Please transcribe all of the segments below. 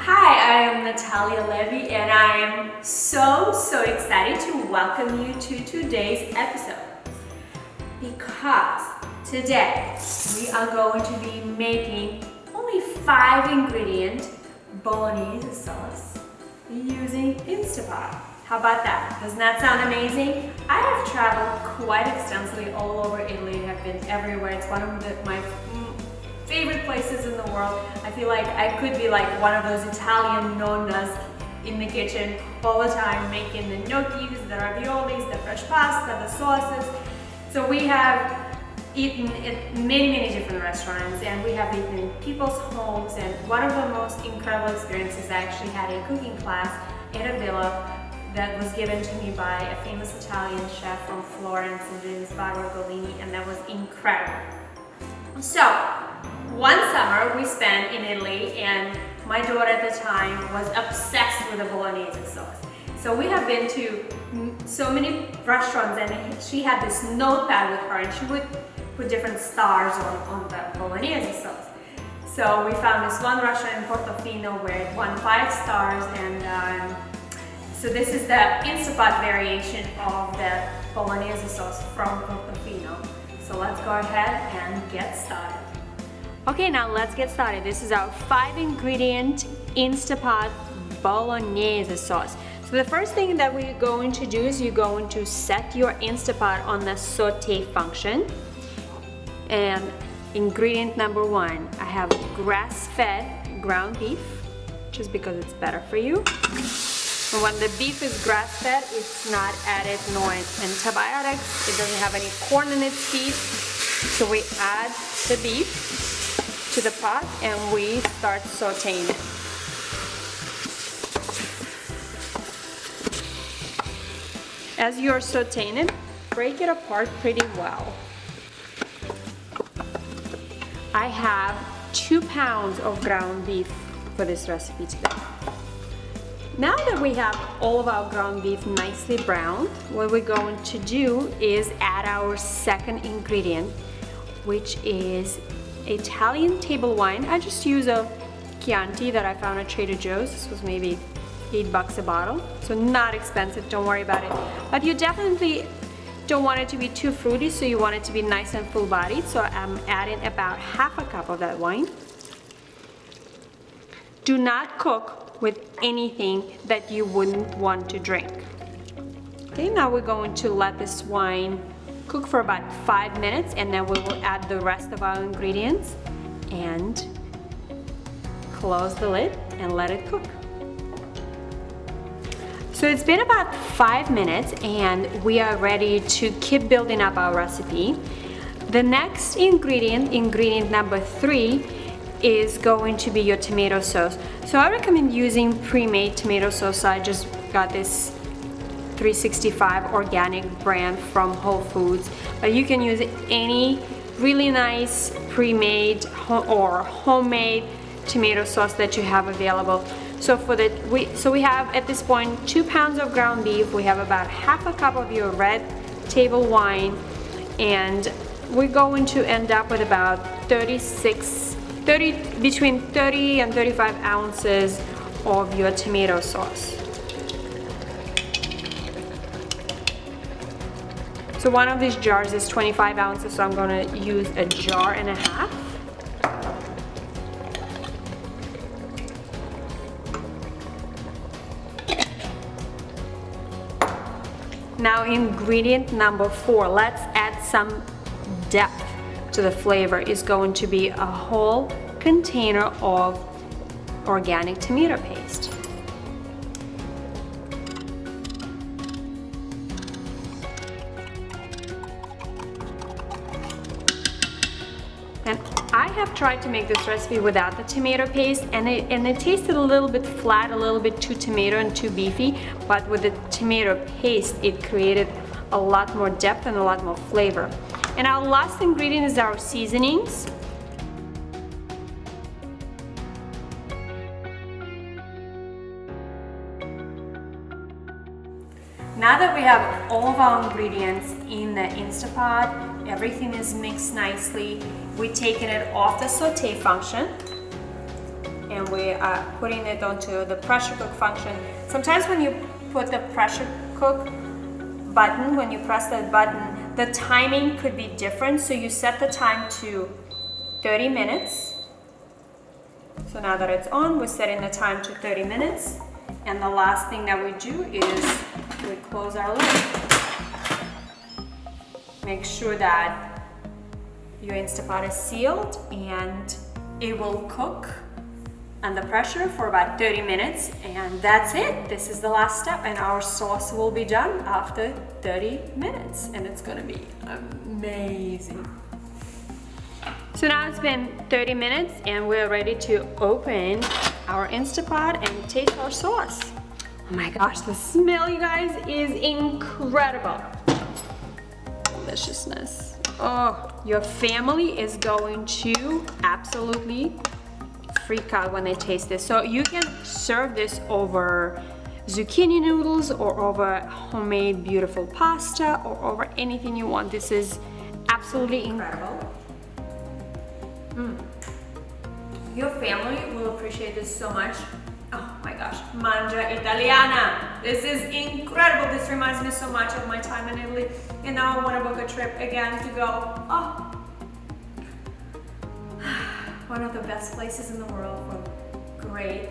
Hi, I am Natalia Levy and I am so excited to welcome you to today's episode because today we are going to be making only 5 ingredient Bolognese sauce using Instapot. How about that? Doesn't that sound amazing? I have traveled quite extensively all over Italy. I've been everywhere. It's one of my favorite places in the world. I feel like I could be like one of those Italian nonnas in the kitchen all the time, making the gnocchis, the raviolis, the fresh pasta, the sauces. So we have eaten at many different restaurants, and we have eaten in people's homes, and one of the most incredible experiences, I actually had a cooking class at a villa that was given to me by a famous Italian chef from Florence, and it is Barbara Golini, and that was incredible. So one summer we spent in Italy, and my daughter at the time was obsessed with the Bolognese sauce. So we have been to so many restaurants, and she had this notepad with her, and she would put different stars on the Bolognese sauce. So we found this one restaurant in Portofino where it won 5 stars, and so this is the Instapot variation of the Bolognese sauce from Portofino. So let's go ahead and get started. Okay, now let's get started. This is our 5 ingredient Instapot Bolognese sauce. So the first thing that we're going to do is you're going to set your Instapot on the saute function. And ingredient number 1, I have grass-fed ground beef, just because it's better for you. And when the beef is grass-fed, it's not added no antibiotics. It doesn't have any corn in its feed. So we add the beef to the pot and we start sauteing it. As you're sauteing it, break it apart pretty well. I have 2 pounds of ground beef for this recipe today. Now that we have all of our ground beef nicely browned, what we're going to do is add our second ingredient, which is Italian table wine. I just use a Chianti that I found at Trader Joe's. This was maybe $8 a bottle, so not expensive, don't worry about it. But you definitely don't want it to be too fruity, so you want it to be nice and full-bodied. So I'm adding about half a cup of that wine. Do not cook with anything that you wouldn't want to drink. Okay, now we're going to let this wine cook for about 5 minutes, and then we will add the rest of our ingredients and close the lid and let it cook. So it's been about 5 minutes and we are ready to keep building up our recipe. The next ingredient, ingredient number 3, is going to be your tomato sauce. So I recommend using pre-made tomato sauce. I just got this 365 organic brand from Whole Foods, but you can use any really nice pre-made or homemade tomato sauce that you have available. So we have at this point 2 pounds of ground beef. We have about half a cup of your red table wine, and we're going to end up with about between 30 and 35 ounces of your tomato sauce. So one of these jars is 25 ounces, so I'm going to use a jar and a half. Now ingredient number 4, let's add some depth to the flavor, is going to be a whole container of organic tomato paste. And I have tried to make this recipe without the tomato paste, and it tasted a little bit flat, a little bit too tomato and too beefy, but with the tomato paste it created a lot more depth and a lot more flavor. And our last ingredient is our seasonings. Now that we have all of our ingredients in the Instapot, everything is mixed nicely, we're taking it off the saute function. and we are putting it onto the pressure cook function. Sometimes when you put the pressure cook button, when you press that button, the timing could be different. So you set the time to 30 minutes. So now that it's on, we're setting the time to 30 minutes. And the last thing that we do is we close our lid. Make sure that your Instapot is sealed and it will cook under pressure for about 30 minutes, and that's it. This is the last step, and our sauce will be done after 30 minutes, and it's gonna be amazing. So now it's been 30 minutes and we're ready to open our Instapot and taste our sauce. Oh my gosh, the smell, you guys, is incredible. Deliciousness. Oh, your family is going to absolutely freak out when they taste this. So you can serve this over zucchini noodles or over homemade beautiful pasta or over anything you want. This is absolutely incredible. Your family will appreciate this so much. Oh my gosh, mangia italiana. This is incredible. This reminds me so much of my time in Italy, and now I want to book a trip again to go. Oh, one of the best places in the world for great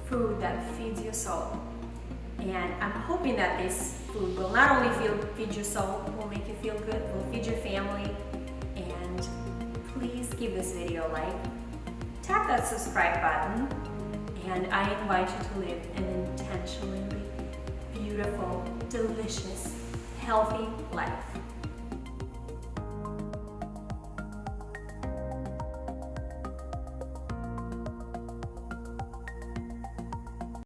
food that feeds your soul. And I'm hoping that this food will not only feed your soul, will make you feel good, will feed your family. And please give this video a like, tap that subscribe button, and I invite you to live an intentionally beautiful, delicious, healthy life.